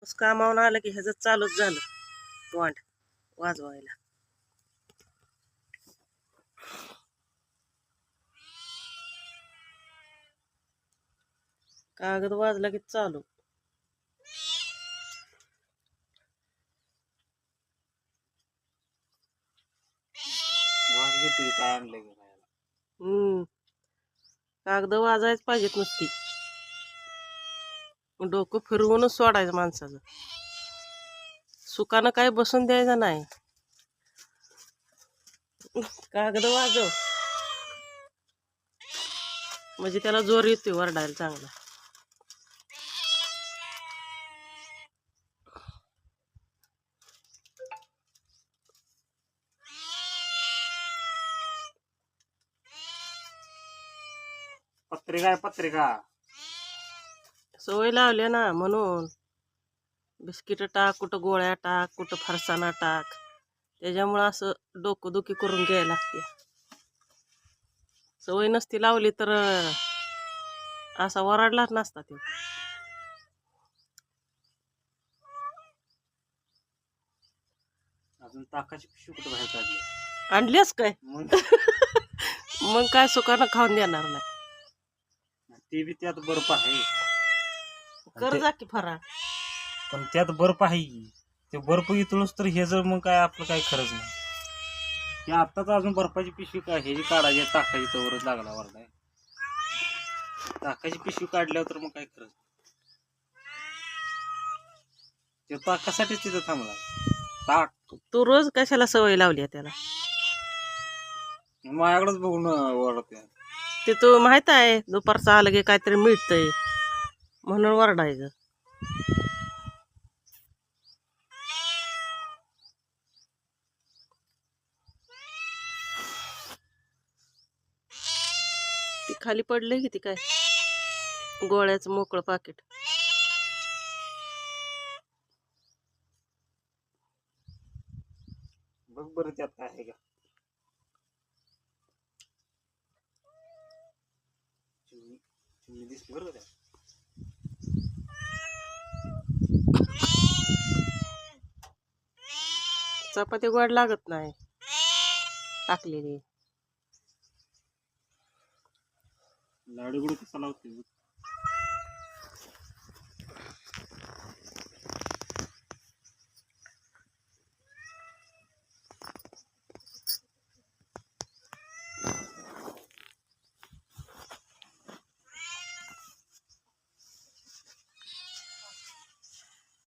वापस कामावून आलं की ह्याचं चालूच झालं वांड वाजवायला. कागद वाजला की चालू. कागद वाजायच पाहिजेत नुसती. डोकं फिरवूनच सोडायचं माणसाचं. सुकानं काही बसून द्यायचं नाही. कागद वाजव म्हणजे त्याला जोर येतोय वरडायला चांगला. पत्रिका आहे पत्रिका. सवय लावल्या ना म्हणून. बिस्किट टाक, कुठं गोळ्या टाक, कुठं फरसाणा टाक. त्याच्यामुळं असं डोकंदुखी करून घ्यायला लागते. सवय नसती लावली तर असा वराडलाच नसता ते. अजून ताकाची पिशवी कुठं बाहेर काढली? आणलीस काय? मग मग काय सुकानं खाऊन देणार नाही. ते बी त्यात बर्फ आहे. कर जा की फराळ. पण त्यात बर्फ आहे. ते बर्फ इथूनच तर हे जर मग काय आपलं काय खरंच नाही. हे आत्ताच अजून बर्फाची पिशवी काय हे जी काढायची ताकाची तवरच लागला वरडाय. ताकाची पिशवी काढल्यावर तर मग काय खरंच. ते ताकासाठीच तिथं थांबला. ताक तू रोज कशाला सवय लावली आहे त्याला? माझ्याकडेच बघून ओरडते. ते तू माहित आहे दुपारचं आलं की काहीतरी मिळतंय म्हणून वरडायचं. ती खाली पडलंय की ती काय गोळ्याचं मोकळं पाकिट. बघ बरं त्यात काय आहे का? चिमणी दिसली बरं का? चपाती गोड लागत नाही टाकलेली. लाडू गुडू कसा लावते?